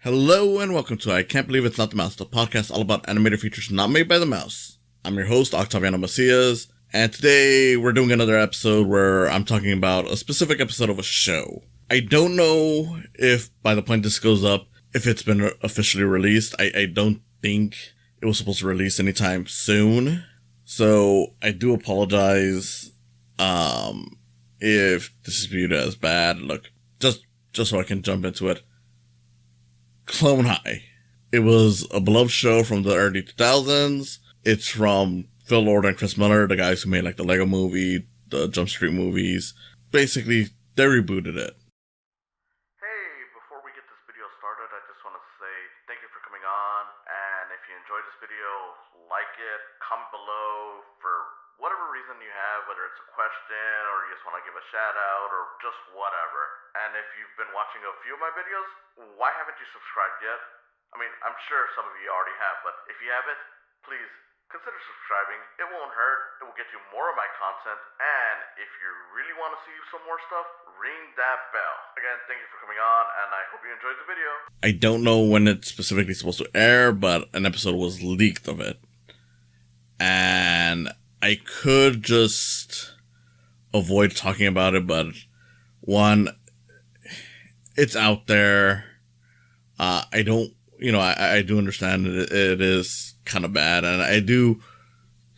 Hello and welcome to I Can't Believe It's Not the Mouse, the podcast all about animated features not made by the mouse. I'm your host, Octaviano Macias, and today we're doing another episode where I'm talking about a specific episode of a show. I don't know if by the point this goes up, if it's been officially released. I don't think it was supposed to release anytime soon, so I do apologize if this is viewed as bad. Look, just so I can jump into it. Clone-High. It was a beloved show from the early 2000s. It's from Phil Lord and Chris Miller, the guys who made like the Lego Movie, the Jump Street movies. Basically, they rebooted it. Hey, before we get this video started, I just want to say thank you for coming on, and if you enjoyed this video, like it, comment below for whatever reason you have, whether it's a question or you just want to give a shout out or just whatever. And if you've been watching a few of my videos, why haven't you subscribed yet? I mean, I'm sure some of you already have, but if you haven't, please consider subscribing. It won't hurt. It will get you more of my content. And if you really want to see some more stuff, ring that bell. Again, thank you for coming on, and I hope you enjoyed the video. I don't know when it's specifically supposed to air, but an episode was leaked of it. And I could just avoid talking about it, but one, it's out there. I do understand that it is kind of bad, and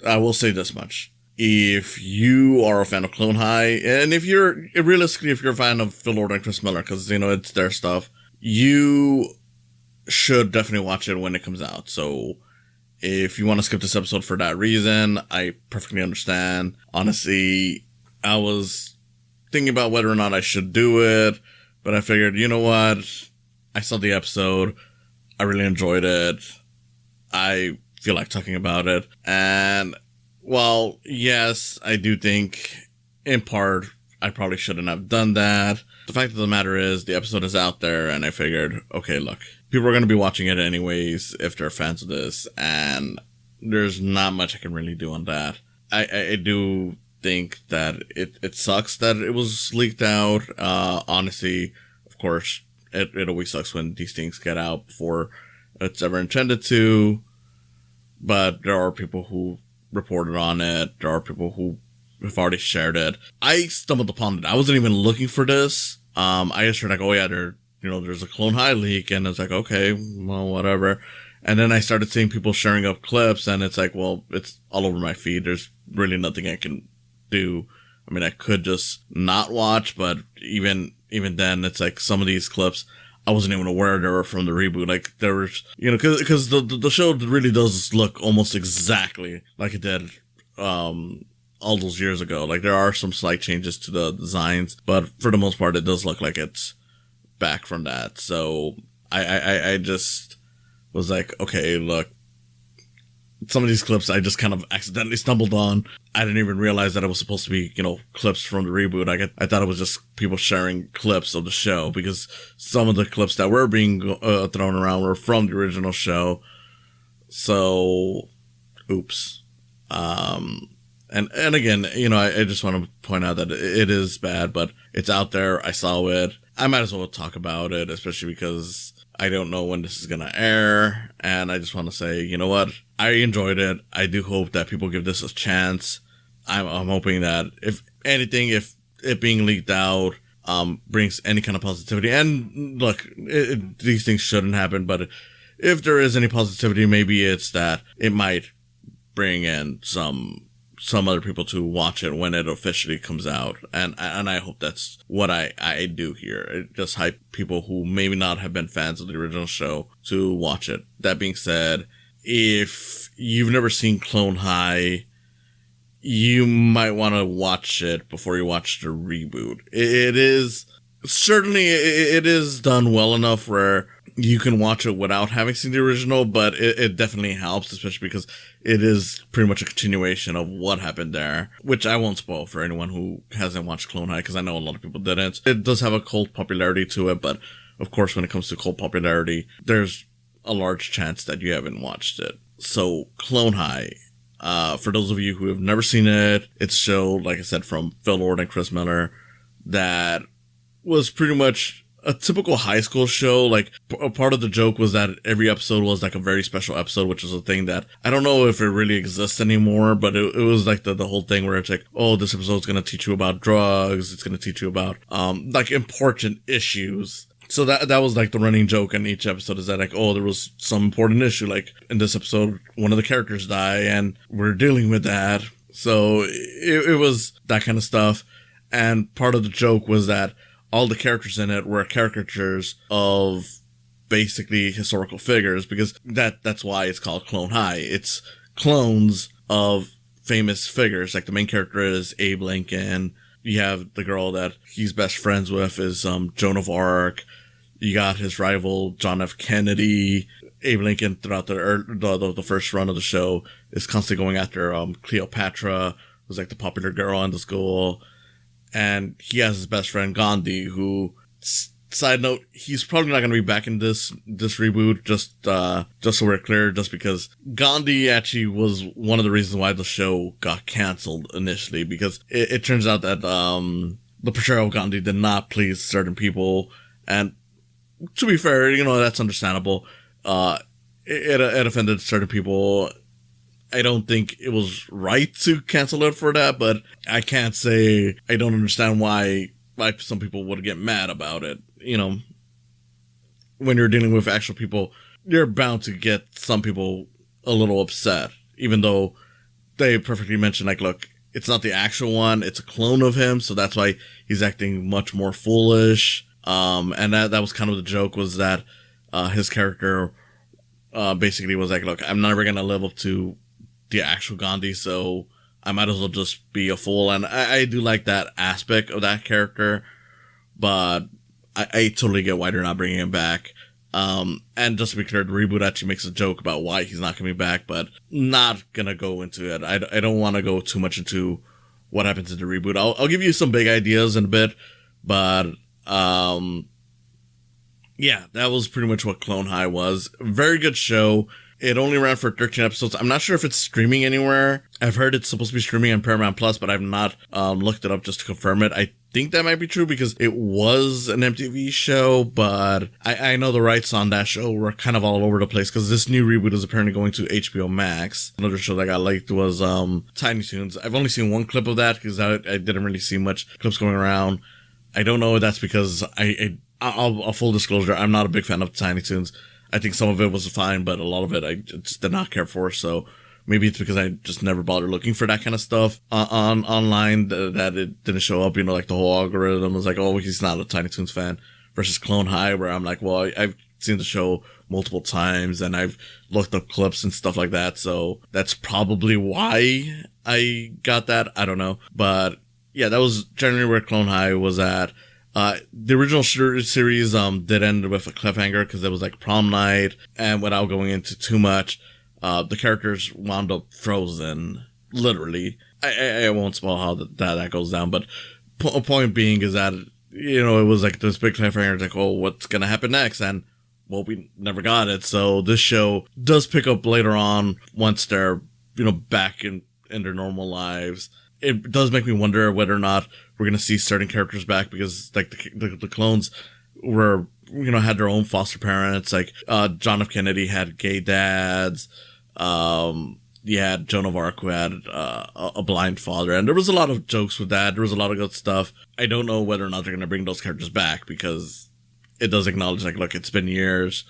I will say this much. If you are a fan of Clone-High, and if you're a fan of Phil Lord and Chris Miller, because, it's their stuff, you should definitely watch it when it comes out. So if you want to skip this episode for that reason, I perfectly understand. Honestly, I was thinking about whether or not I should do it, but I figured, you know what? I saw the episode. I really enjoyed it. I feel like talking about it. And while, yes, I do think, in part, I probably shouldn't have done that. The fact of the matter is, the episode is out there, and I figured, okay, look, people are going to be watching it anyways if they're fans of this, and there's not much I can really do on that. I do think that it sucks that it was leaked out. Honestly, of course, it always sucks when these things get out before it's ever intended to, but there are people who reported on it. There are people who have already shared it. I stumbled upon it. I wasn't even looking for this. I just heard like, oh yeah, there's a Clone-High leak, and it's like, okay, well, whatever. And then I started seeing people sharing up clips, and it's like, well, it's all over my feed. There's really nothing I can do. I mean, I could just not watch, but even then, it's like some of these clips, I wasn't even aware they were from the reboot. Like, there was, because the show really does look almost exactly like it did all those years ago. Like, there are some slight changes to the designs, but for the most part, it does look like it's back from that. So I just was like, okay, look, some of these clips I just kind of accidentally stumbled on. I didn't even realize that it was supposed to be, clips from the reboot. I thought it was just people sharing clips of the show, because some of the clips that were being thrown around were from the original show. So, oops. And again, I just want to point out that it is bad, but it's out there. I saw it. I might as well talk about it, especially because I don't know when this is going to air. And I just want to say, you know what? I enjoyed it. I do hope that people give this a chance. I'm hoping that if anything, if it being leaked out, brings any kind of positivity. And look, these things shouldn't happen, but if there is any positivity, maybe it's that it might bring in some other people to watch it when it officially comes out. And I hope that's what I do here. It just hype people who maybe not have been fans of the original show to watch it. That being said, if you've never seen Clone-High, you might want to watch it before you watch the reboot. It is done well enough where you can watch it without having seen the original, but it definitely helps, especially because it is pretty much a continuation of what happened there, which I won't spoil for anyone who hasn't watched Clone-High, because I know a lot of people didn't. It does have a cult popularity to it, but of course, when it comes to cult popularity, there's a large chance that you haven't watched it. So, Clone-High, for those of you who have never seen it, it's a show, like I said, from Phil Lord and Chris Miller, that was pretty much a typical high school show. Like, a part of the joke was that every episode was like a very special episode, which was a thing that I don't know if it really exists anymore, but it was like the whole thing where it's like, oh, this episode's going to teach you about drugs. It's going to teach you about, like, important issues. So that was like the running joke in each episode, is that like, oh, there was some important issue. Like in this episode, one of the characters die and we're dealing with that. So it was that kind of stuff. And part of the joke was that all the characters in it were caricatures of basically historical figures, because that's why it's called Clone High. It's clones of famous figures. Like the main character is Abe Lincoln. You have the girl that he's best friends with is Joan of Arc. You got his rival John F. Kennedy. Abe Lincoln throughout the first run of the show is constantly going after Cleopatra, who's like the popular girl in the school. And he has his best friend Gandhi, who, side note, he's probably not going to be back in this reboot, just so we're clear, just because Gandhi actually was one of the reasons why the show got canceled initially, because it turns out that the portrayal of Gandhi did not please certain people, and to be fair, you know, that's understandable. It offended certain people. I don't think it was right to cancel it for that, but I can't say I don't understand why some people would get mad about it. You know, when you're dealing with actual people, you're bound to get some people a little upset, even though they perfectly mention, like, look, it's not the actual one, it's a clone of him, so that's why he's acting much more foolish. And that was kind of the joke, was that his character basically was like, look, I'm never going to live up to the actual Gandhi, so I might as well just be a fool. And I do like that aspect of that character, but I totally get why they're not bringing him back. And just to be clear, the reboot actually makes a joke about why he's not coming back, but not gonna go into it. I don't want to go too much into what happens in the reboot. I'll give you some big ideas in a bit, but yeah, that was pretty much what Clone High was. Very good show. It only ran for 13 episodes. I'm not sure if it's streaming anywhere. I've heard it's supposed to be streaming on Paramount Plus, but I've not looked it up just to confirm it. I think that might be true because it was an MTV show, but I know the rights on that show were kind of all over the place because this new reboot is apparently going to HBO Max. Another show that I liked was Tiny Toons. I've only seen one clip of that because I didn't really see much clips going around. I don't know if that's because I'll full disclosure, I'm not a big fan of Tiny Toons. I think some of it was fine, but a lot of it I just did not care for. So maybe it's because I just never bothered looking for that kind of stuff online that it didn't show up. You know, like the whole algorithm was like, oh, he's not a Tiny Toons fan, versus Clone High, where I'm like, well, I've seen the show multiple times and I've looked up clips and stuff like that. So that's probably why I got that. I don't know. But yeah, that was generally where Clone High was at. The original series did end with a cliffhanger because it was like prom night, and without going into too much, the characters wound up frozen, literally. I won't spoil how that goes down, but point being is that, you know, it was like this big cliffhanger. It's like, oh, what's gonna happen next? And well, we never got it. So this show does pick up later on once they're, you know, back in their normal lives. It does make me wonder whether or not we're going to see certain characters back, because like the clones were, you know, had their own foster parents. Like John F. Kennedy had gay dads. You had Joan of Arc, who had a blind father, and there was a lot of jokes with that. There was a lot of good stuff. I don't know whether or not they're going to bring those characters back, because it does acknowledge, like, look, it's been years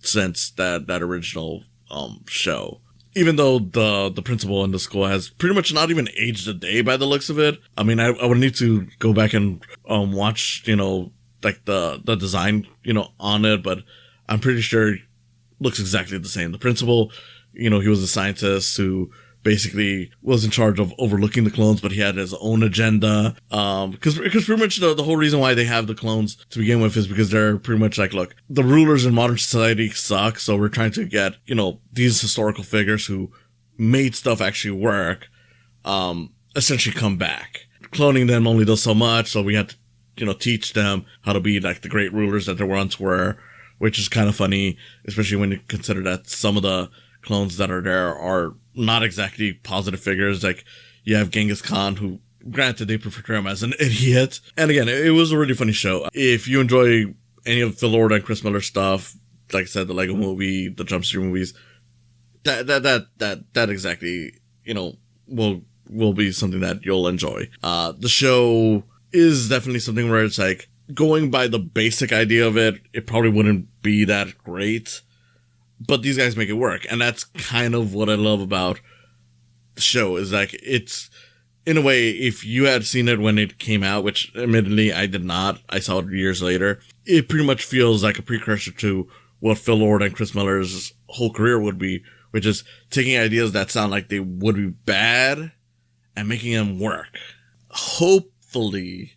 since that original show. Even though the principal in the school has pretty much not even aged a day by the looks of it. I mean, I would need to go back and watch, you know, like the design, you know, on it, but I'm pretty sure it looks exactly the same. The principal, you know, he was a scientist who basically was in charge of overlooking the clones, but he had his own agenda. Because pretty much the whole reason why they have the clones to begin with is because they're pretty much like, look, the rulers in modern society suck, so we're trying to get, you know, these historical figures who made stuff actually work, essentially come back. Cloning them only does so much, so we had to, you know, teach them how to be like the great rulers that they once were, which is kind of funny, especially when you consider that some of the clones that are there are not exactly positive figures. Like, you have Genghis Khan, who Granted, they portray him as an idiot. And again, it was a really funny show. If you enjoy any of Phil Lord and Chris Miller stuff, like I said, the Lego Movie, the Jump Street movies, that exactly, will be something that you'll enjoy. The show is definitely something where it's like, going by the basic idea of it, it probably wouldn't be that great, but these guys make it work. And that's kind of what I love about the show, is like, it's, in a way, if you had seen it when it came out, which admittedly I did not, I saw it years later, it pretty much feels like a precursor to what Phil Lord and Chris Miller's whole career would be, which is taking ideas that sound like they would be bad and making them work. Hopefully,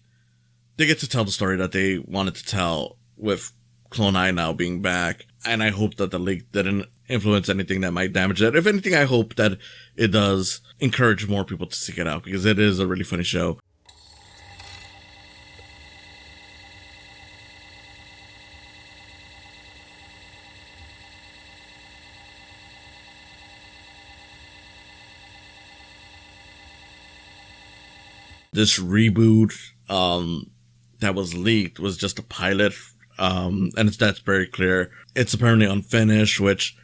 they get to tell the story that they wanted to tell with Clone-I now being back. And I hope that the leak didn't influence anything that might damage it. If anything, I hope that it does encourage more people to seek it out, because it is a really funny show. This reboot that was leaked was just a pilot, and that's very clear. It's apparently unfinished, which,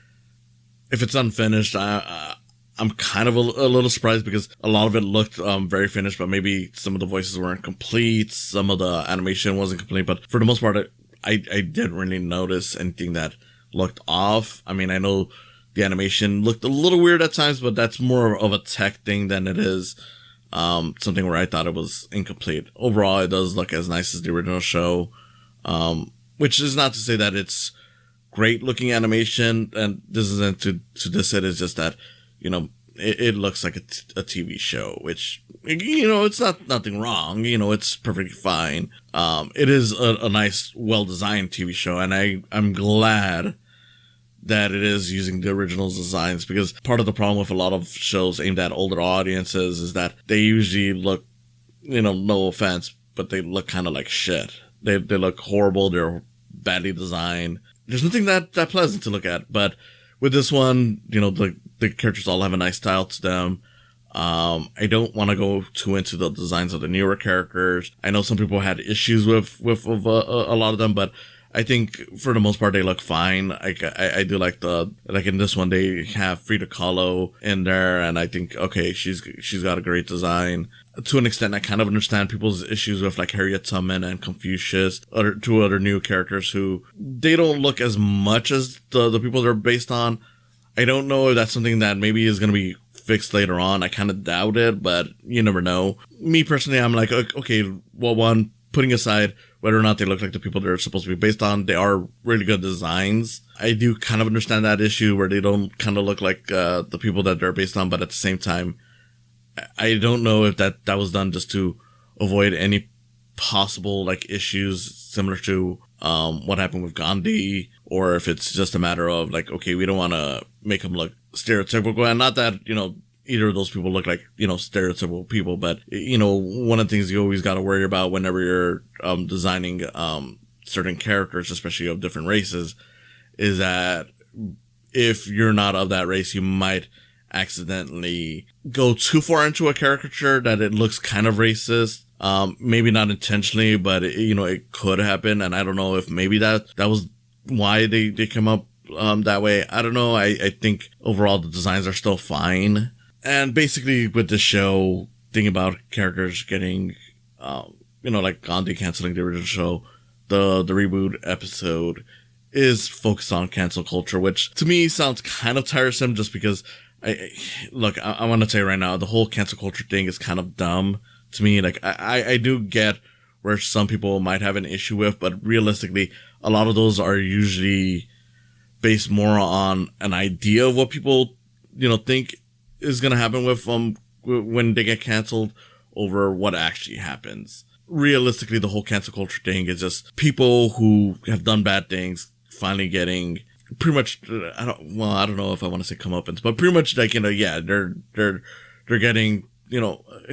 if it's unfinished, I'm kind of a little surprised, because a lot of it looked very finished, but maybe some of the voices weren't complete, some of the animation wasn't complete, but for the most part, I didn't really notice anything that looked off. I mean, I know the animation looked a little weird at times, but that's more of a tech thing than it is something where I thought it was incomplete. Overall, it does look as nice as the original show, which is not to say that it's great looking animation, and this isn't to diss it. It's just that, it looks like a TV show, which, it's not nothing wrong. It's perfectly fine. It is a nice, well-designed TV show, and I'm glad that it is using the original designs, because part of the problem with a lot of shows aimed at older audiences is that they usually look, no offense, but they look kind of like shit. They look horrible. They're badly designed. There's nothing that pleasant to look at, but with this one, the characters all have a nice style to them. I don't want to go too into the designs of the newer characters. I know some people had issues with a lot of them, but I think for the most part they look fine. I do like in this one they have Frida Kahlo in there, and I think, okay, she's got a great design. To an extent, I kind of understand people's issues with like Harriet Tubman and Confucius, two other new characters who they don't look as much as the people they're based on. I don't know if that's something that maybe is going to be fixed later on. I kind of doubt it, but you never know. Me personally, I'm like, okay, well, one, putting aside whether or not they look like the people they're supposed to be based on, they are really good designs. I do kind of understand that issue where they don't kind of look like the people that they're based on, but at the same time, I don't know if that was done just to avoid any possible like issues similar to what happened with Gandhi, or if it's just a matter of like, okay, we don't want to make them look stereotypical. And not that, either of those people look like, stereotypical people, but, one of the things you always got to worry about whenever you're designing certain characters, especially of different races, is that if you're not of that race, you might accidentally go too far into a caricature that it looks kind of racist. Maybe not intentionally, but it could happen. And I don't know if maybe that was why they come up that way. I don't know. I think overall the designs are still fine. And basically with this show, thinking about characters getting, like Gandhi canceling the original show, the reboot episode is focused on cancel culture, which to me sounds kind of tiresome, just because I want to tell you right now, the whole cancel culture thing is kind of dumb to me. Like, I do get where some people might have an issue with, but realistically, a lot of those are usually based more on an idea of what people, think is going to happen with when they get canceled over what actually happens. Realistically, the whole cancel culture thing is just people who have done bad things finally getting pretty much, I don't know if I want to say comeuppance, but pretty much like, they're getting,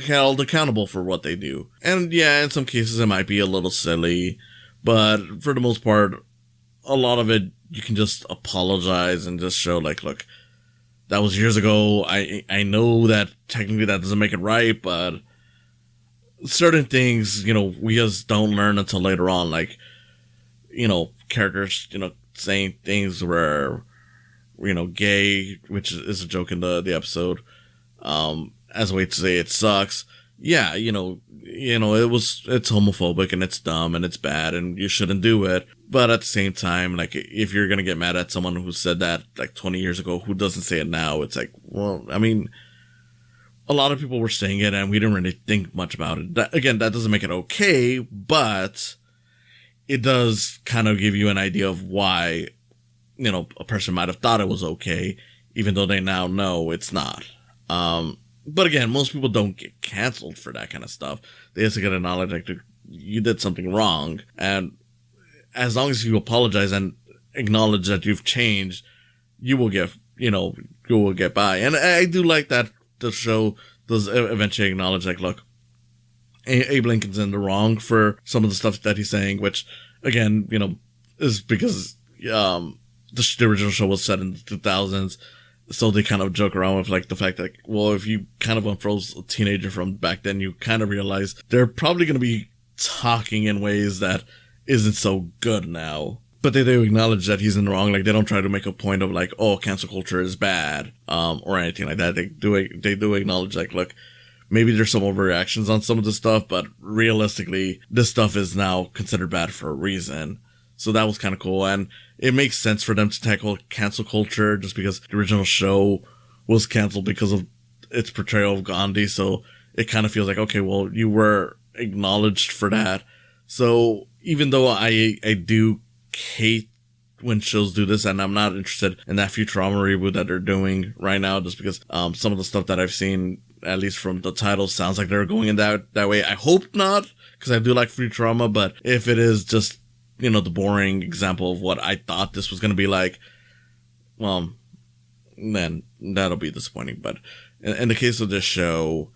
held accountable for what they do. And yeah, in some cases it might be a little silly, but for the most part, a lot of it, you can just apologize and just show like, look, that was years ago. I know that technically that doesn't make it right, but certain things, we just don't learn until later on. Like, characters, saying things where, gay, which is a joke in the episode, as a way to say it sucks. Yeah, it's homophobic and it's dumb and it's bad and you shouldn't do it. But at the same time, like, if you're gonna get mad at someone who said that like 20 years ago, who doesn't say it now, it's like, well, I mean, a lot of people were saying it and we didn't really think much about it. That doesn't make it okay, but it does kind of give you an idea of why, a person might have thought it was okay, even though they now know it's not. But again, most people don't get canceled for that kind of stuff. They just get acknowledged, like, you did something wrong. And as long as you apologize and acknowledge that you've changed, you will get by. And I do like that the show does eventually acknowledge, like, look, Abe Lincoln's in the wrong for some of the stuff that he's saying, which, again, is because the original show was set in the 2000s. So they kind of joke around with, like, the fact that, well, if you kind of unfroze a teenager from back then, you kind of realize they're probably going to be talking in ways that isn't so good now. But they do acknowledge that he's in the wrong. Like, they don't try to make a point of, like, oh, cancel culture is bad, or anything like that. They do acknowledge, like, look, maybe there's some overreactions on some of the stuff, but realistically, this stuff is now considered bad for a reason. So that was kind of cool, and it makes sense for them to tackle cancel culture just because the original show was canceled because of its portrayal of Gandhi, so it kind of feels like, okay, well, you were acknowledged for that. So even though I do hate when shows do this, and I'm not interested in that Futurama reboot that they're doing right now, just because some of the stuff that I've seen, at least from the title, sounds like they're going in that way. I hope not, because I do like Futurama, but if it is just the boring example of what I thought this was going to be like, well, then that'll be disappointing. But in the case of this show,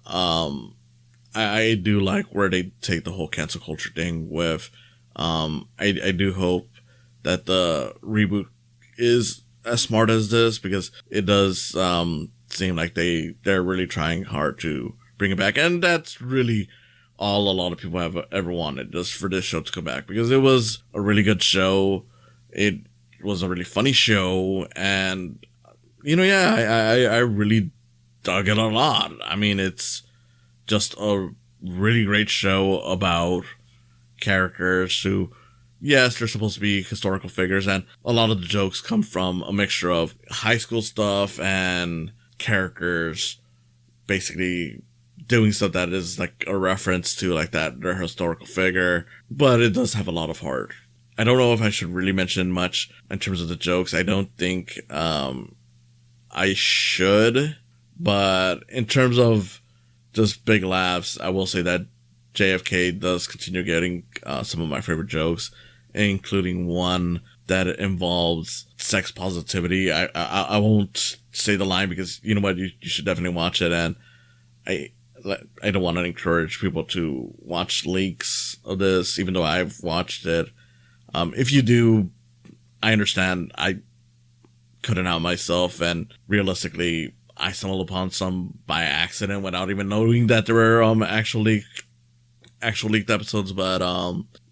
I do like where they take the whole cancel culture thing with. I do hope that the reboot is as smart as this, because it does seem like they're really trying hard to bring it back. And that's really all a lot of people have ever wanted, just for this show to come back, because it was a really good show. It was a really funny show, and I really dug it a lot. I mean, it's just a really great show about characters who, yes, they're supposed to be historical figures, and a lot of the jokes come from a mixture of high school stuff and characters basically doing stuff that is like a reference to like that their historical figure, but it does have a lot of heart. I don't know if I should really mention much in terms of the jokes. I don't think I should, but in terms of just big laughs, I will say that JFK does continue getting some of my favorite jokes, including one that involves sex positivity. I won't say the line because you know what, you should definitely watch it, and I don't want to encourage people to watch leaks of this, even though I've watched it. If you do, I understand. I couldn't help myself, and realistically, I stumbled upon some by accident without even knowing that there were actual leaked episodes. But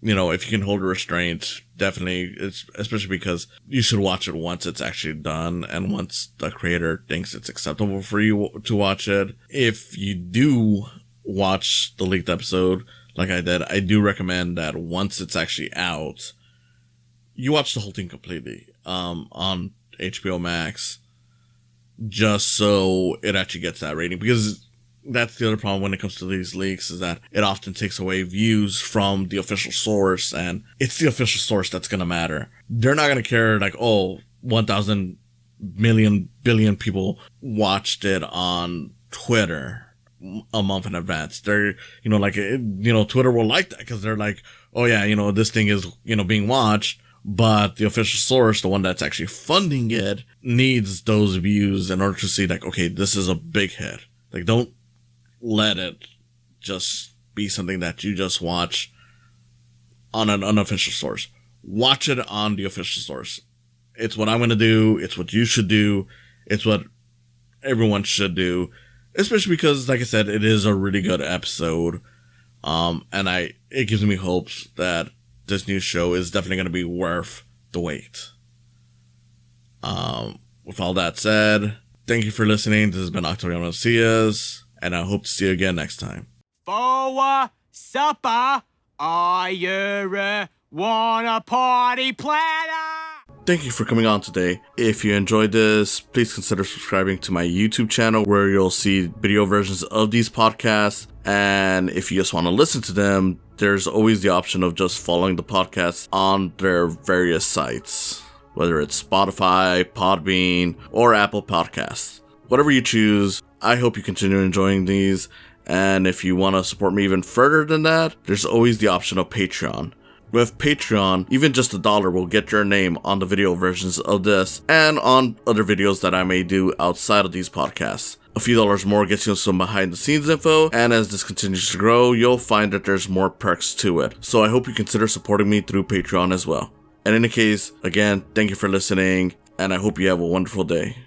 if you can hold a restraint, definitely, especially because you should watch it once it's actually done and once the creator thinks it's acceptable for you to watch it. If you do watch the leaked episode, like I did, I do recommend that once it's actually out, you watch the whole thing completely on HBO Max, just so it actually gets that rating, because that's the other problem when it comes to these leaks, is that it often takes away views from the official source, and it's the official source that's going to matter. They're not going to care, like, oh, 1,000 million billion people watched it on Twitter a month in advance. They're, Twitter will like that, because they're like, oh yeah, this thing is, being watched, but the official source, the one that's actually funding it, needs those views in order to see, like, okay, this is a big hit. Like, don't let it just be something that you just watch on an unofficial source. Watch it on the official source. It's what I'm going to do. It's what you should do. It's what everyone should do. Especially because, like I said, it is a really good episode. And it gives me hopes that this new show is definitely going to be worth the wait. With all that said, thank you for listening. This has been Octaviano, and I hope to see you again next time. For supper, I want a party platter. Thank you for coming on today. If you enjoyed this, please consider subscribing to my YouTube channel where you'll see video versions of these podcasts. And if you just want to listen to them, there's always the option of just following the podcast on their various sites, whether it's Spotify, Podbean, or Apple Podcasts. Whatever you choose, I hope you continue enjoying these. And if you want to support me even further than that, there's always the option of Patreon. With Patreon, even just $1 will get your name on the video versions of this and on other videos that I may do outside of these podcasts. A few dollars more gets you some behind the scenes info, and as this continues to grow, you'll find that there's more perks to it. So I hope you consider supporting me through Patreon as well. In any case, again, thank you for listening, and I hope you have a wonderful day.